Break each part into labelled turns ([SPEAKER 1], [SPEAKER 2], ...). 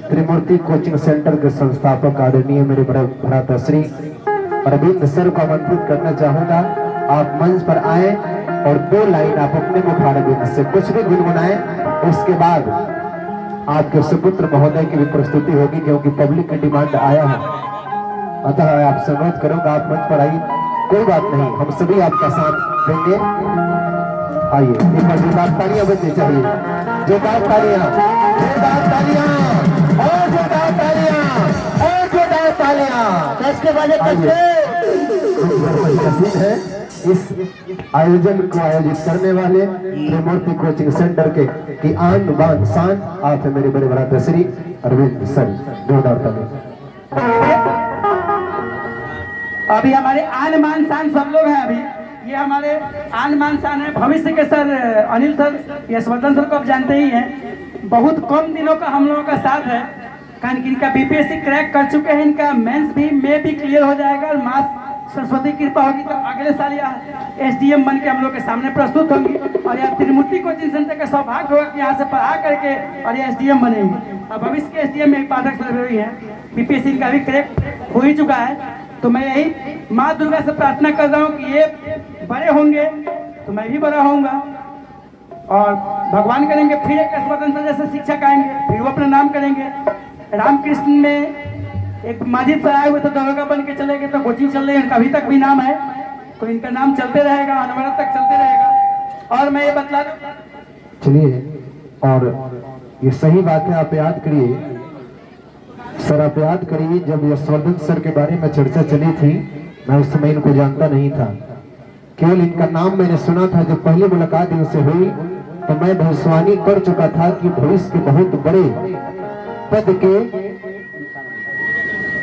[SPEAKER 1] त्रिमूर्ति coaching centre के संस्थापक आदरणीय मेरे भ्राताश्री अरविंद सर को आमंत्रित करना चाहूंगा। आप मंच पर आए और 2 लाइन आप अपने मुखारबिंद से कुछ भी गुनगुनाएं। उसके बाद आपके सुपुत्र महोदय की भी प्रस्तुति होगी, क्योंकि पब्लिक की डिमांड आया है। अतः आपसे अनुरोध करूंगा, आप मंच पर आइए। कोई बात नहीं, हम सभी आपका साथ देंगे। आइए, एक बार जोरदार तालियां बजनी चाहिए। जोरदार तालियां, जोरदार तालियां और जोरदार तालियां और जोरदार तालियां।
[SPEAKER 2] कसके बाजे कसके।
[SPEAKER 1] है इस आयोजन को आयोजित करने वाले त्रिमूर्ति कोचिंग सेंटर के की आन बान शान आप है मेरे बड़े भ्राताश्री अरविंद सर। जोरदार तालियां।
[SPEAKER 2] अभी हमारे आन मान शान सब लोग हैं। अभी ये हमारे आन मान शान है भविष्य के sir Anil sir, Yashvardhan sir को आप जानते ही हैं। बहुत कम दिनों का हम लोगों का साथ है, कारण कि इनका बीपीएससी क्रैक कर चुके हैं। इनका मेंस भी में भी क्लियर हो जाएगा और मास सरस्वती कृपा होगी तो अगले साल यह एसडीएम बन के हम लोग के सामने प्रस्तुत होंगी। और यह त्रिमूर्ति कोचिंग सेंटर का सौभाग्य होगा कि यहाँ से पढ़ा करके और ये एसडीएम बनेंगे। और भविष्य के एसडीएम में पाठक सर भी है, बीपीएससी का भी क्रैक हो ही चुका है। तो मैं यही माँ दुर्गा से प्रार्थना कर रहा हूँ कि ये बड़े होंगे तो मैं भी बड़ा होऊंगा, और भगवान करेंगे फिर एक स्वतंत्र जैसे शिक्षक आएंगे, फिर वो अपना नाम करेंगे। रामकृष्ण में एक माजिद सर आए हुए तो दरोगा बन के चले गए, तो कोचिंग चल रही है, अभी तक भी नाम है, तो इनका नाम चलते रहेगा, अनवरत तक चलते रहेगा। और मैं ये बतला दूं,
[SPEAKER 1] चलिए, और ये सही बात है, आप याद करिए सर, आप याद करिए जब यशवर्धन सर के बारे में चर्चा चली थी, मैं उस समय इनको जानता नहीं था, केवल इनका नाम मैंने सुना था। जब पहली मुलाकात इनसे हुई तो मैं भविष्यवाणी कर चुका था कि भविष्य के बहुत बड़े पद के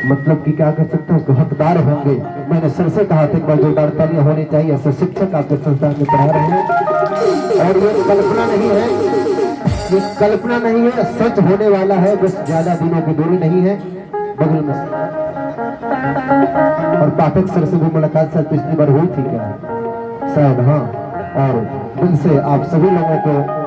[SPEAKER 1] मतलब कि क्या कर सकते हैं उसको हकदार होंगे। मैंने सर से कहा था एक बार जोरदार तालियां होनी चाहिए, ऐसे शिक्षक आपके संस्थान में पढ़ा रहे हैं। और ये कल्पना नहीं है, ये कल्पना नहीं है, सच होने वाला है, बस ज्यादा दिनों की दूरी नहीं है, बगल में। और पाठक सर से भी मुलाकात शायद पिछली बार हुई थी क्या, शायद, हाँ। और दिल से आप सभी लोगों को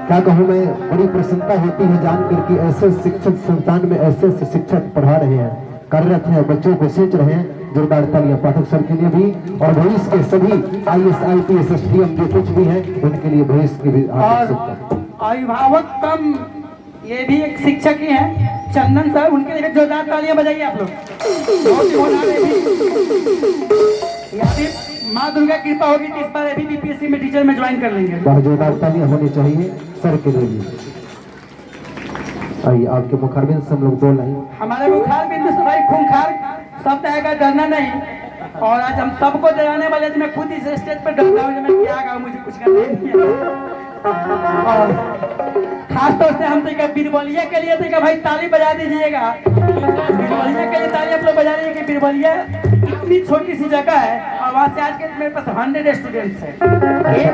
[SPEAKER 1] क्या कहूँ मैं, बड़ी प्रसन्नता होती है जानकर कि ऐसे शिक्षक संस्थान में ऐसे शिक्षक पढ़ा रहे हैं, कार्यरत हैं, बच्चों को सींच रहे हैं। जोरदार तालियां पाठक सर के लिए भी, और भविष्य के सभी IAS IPS SDM जो कुछ भी है उनके लिए भविष्य की भी।
[SPEAKER 2] अभिभावक कम ये भी एक शिक्षक ही हैं, चंदन सर, उनके लिए जोरदार तालियां बजाइए आप लोग। बहुत ही होनहार है भी। यहाँ भी माँ दुर्गा कृपा होगी तो इस बार अभी बीपीएससी में टीचर में ज्वाइन कर लेंगे।
[SPEAKER 1] बहुत जोरदार तालियां होनी चाहिए सर के लिए भी। आइए, आपके मुखारबिंद से हम लोग 2 लाइन।
[SPEAKER 2] हमारे मुखार बिंदु से भाई खूंखार शब्द आएगा, डरना नहीं। और आज हम सबको डराने वाले, मैं खुद इस स्टेज पर डरता हूँ, मैं क्या कहूँ, मुझे कुछ करना नहीं है। और खास तौर से हम तो बीरबलिया के लिए तो भाई ताली बजा दीजिएगा। बीरबलिया के लिए ताली आप लोग बजा रहे हैं कि बीरबलिया इतनी छोटी सी जगह है और वहाँ से आज के मेरे पास 100 स्टूडेंट्स हैं,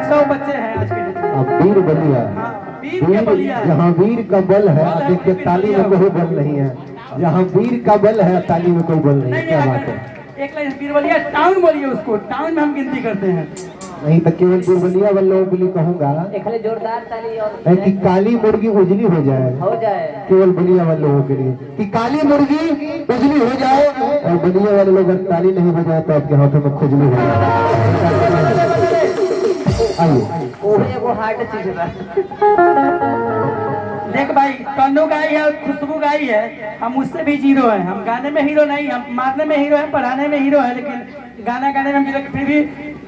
[SPEAKER 2] 100 बच्चे हैं आज के डेट में।
[SPEAKER 1] बीरबलिया, जहाँ वीर का बल है, देखिए ताली में कोई बल नहीं है, जहाँ वीर का बल है ताली में कोई बल नहीं है। क्या बात है,
[SPEAKER 2] एक लाइन बीरबलिया टाउन बोलिए उसको, टाउन में हम गिनती करते हैं।
[SPEAKER 1] नहीं तो केवल बीरबलिया वालों के लिए कहूँगा
[SPEAKER 3] जोरदार ताली और
[SPEAKER 1] कि काली मुर्गी उजली हो जाए, केवल बलिया वाले लोगों के लिए कि काली मुर्गी उजली हो जाए, और बलिया वाले लोग अगर ताली नहीं बजाए तो आपके हाथों में खुजली हो जाए। आइए,
[SPEAKER 3] वो हार्ड चीज है।
[SPEAKER 2] देख भाई, कन्नू गाई है और खुशबू गाई है, हम उससे भी जीरो हैं। हम गाने में हीरो नहीं, हम मारने में हीरो हैं, पढ़ाने में हीरो है, लेकिन गाना गाने में हम जीरो। फिर भी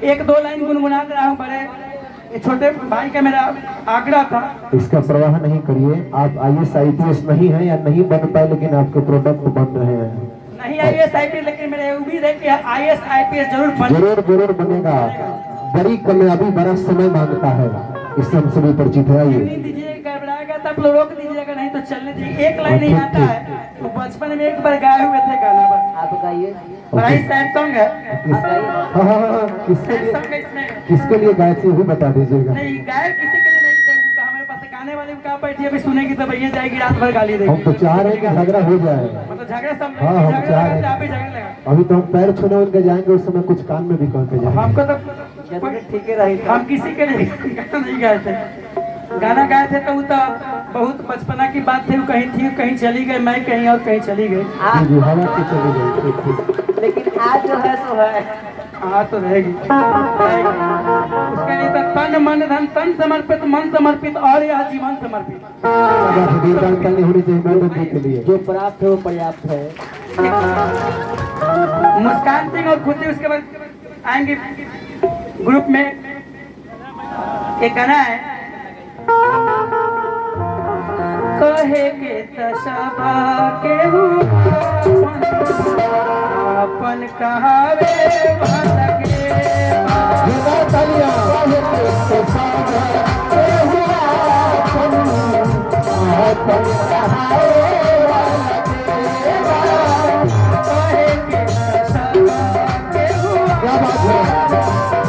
[SPEAKER 2] 1-2 लाइन गुनगुना दे रहा हूँ। बड़े छोटे भाई का मेरा आग्रह था,
[SPEAKER 1] इसका परवाह नहीं करिए। आप IAS IPS नहीं है या नहीं बन पाए, लेकिन आपके प्रोडक्ट बन रहे हैं।
[SPEAKER 2] नहीं IAS IPS, लेकिन मेरे उम्मीद है कि IAS IPS
[SPEAKER 1] जरूर बनेगा। बड़ी कामयाबी बड़ा समय मांगता है, इससे हम सभी परिचित है। आइए,
[SPEAKER 2] गड़बड़ाएगा तब लोग रोक दीजिएगा, नहीं तो चलने दीजिए। एक लाइन ही आता है, तो बचपन में एक बार गाए हुए थे गाना, बस
[SPEAKER 3] आप गाइए।
[SPEAKER 2] बड़ा ही सैड सॉन्ग है।
[SPEAKER 1] हाँ, किसके लिए गाए थे वो बता दीजिएगा।
[SPEAKER 2] नहीं गाए किसी के लिए नहीं थे, तो हमारे पास गाने वाले कहाँ बैठी अभी सुनेगी तो भैया जाएगी रात भर गाली देगी।
[SPEAKER 1] हम तो चाह रहे हैं कि झगड़ा हो जाए,
[SPEAKER 2] मतलब झगड़ा सब।
[SPEAKER 1] हाँ, हम चाह रहे हैं। अभी तो हम पैर छूने उनके जाएंगे, उस समय कुछ कान में भी कह के जाएंगे।
[SPEAKER 2] हमको तो ठीक है रही, हम किसी के लिए नहीं गए थे। गाना गाए थे तो वो तो बहुत बचपना की बात थी, वो कहीं थी कहीं चली गई, मैं कहीं और कहीं चली गई।
[SPEAKER 1] जी जी, हवा से चली गई। ठीक ठीक।
[SPEAKER 3] लेकिन आज जो है सो है।
[SPEAKER 2] हाँ तो रहेगी उसके लिए तो तन मन धन, तन समर्पित, मन समर्पित और यह जीवन समर्पित।
[SPEAKER 1] जोरदार ताली होनी चाहिए मैडम के लिए।
[SPEAKER 3] जो प्राप्त है वो पर्याप्त है।
[SPEAKER 2] मुस्कान सिंह और खुशी उसके बाद आएंगे ग्रुप में। एक गाना है कहे के तशबा के अपन कहावे भटके
[SPEAKER 1] जोरदार तालियां। क्या बात है,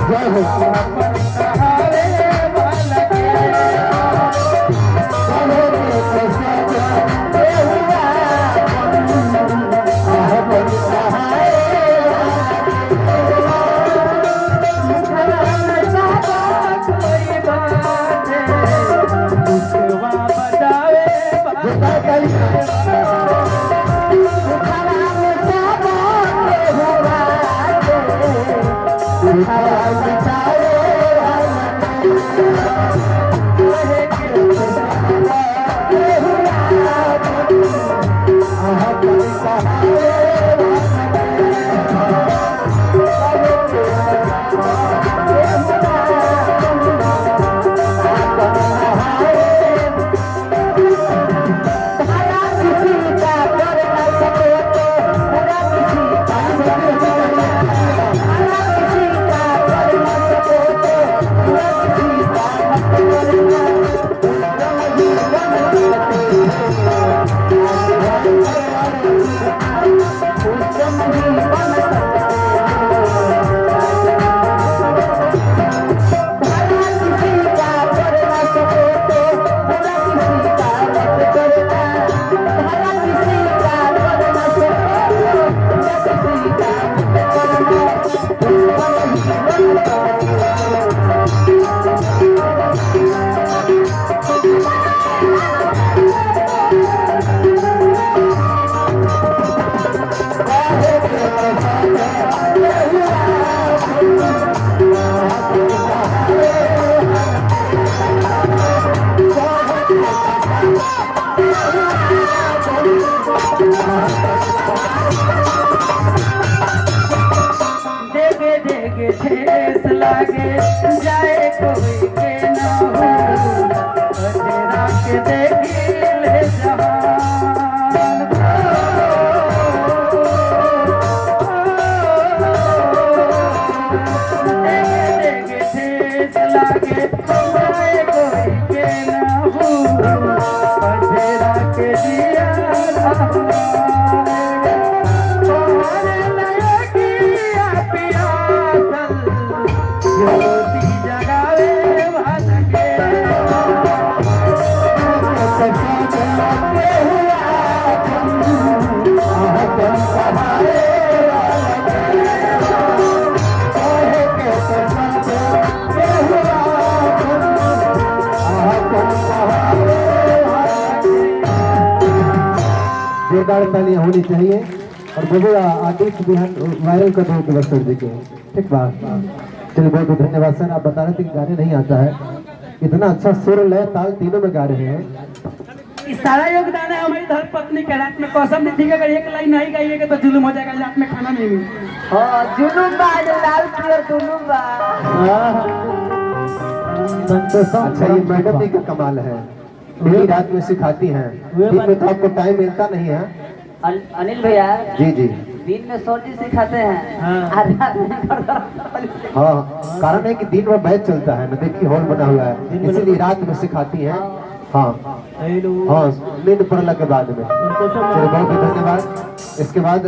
[SPEAKER 1] जय हो।
[SPEAKER 2] अपन कहावे भटके कोई बात है दुखवा बतावे
[SPEAKER 1] जोरदार तालियां।
[SPEAKER 2] देगे देगे ठेस लागे जाए कोई के ना हो तेरा के देखी ले जहान देगे देगे ठेस लागे जाए कोई के ना हो तेरा के दिया ज्योति जगावे भटके
[SPEAKER 1] जोरदार तालियां होनी चाहिए। और बबुआ आदित्य बिहान वायरल कर दो बस्तर जी के। ठीक बात। चलिए बहुत बहुत धन्यवाद सर। आप बता रहे थे कि गाने नहीं आता है, इतना अच्छा सुर लय ताल तीनों में गा रहे हैं।
[SPEAKER 2] इस सारा योगदान है हमारी धर्मपत्नी के। रात में कसम दी थी कि अगर एक लाइन नहीं गाइएगा तो जुलूम हो जाएगा, रात में खाना नहीं मिलेगा।
[SPEAKER 3] हाँ जुलूम बा जो लाल पियर जुलूम बा।
[SPEAKER 1] अच्छा ये मैडम जी का कमाल है, मेरी रात में सिखाती हैं, दिन में तो आपको टाइम मिलता नहीं है।
[SPEAKER 3] अनिल भैया
[SPEAKER 1] जी जी
[SPEAKER 3] दिन में सर जी सिखाते हैं और रात में
[SPEAKER 1] हाँ, कारण है कि दिन में बैच चलता है ना, देखिए हॉल बना हुआ है, इसीलिए रात में सिखाती हैं। हाँ हाँ, नींद पड़ने के बाद में। चलिए बहुत बहुत धन्यवाद। इसके बाद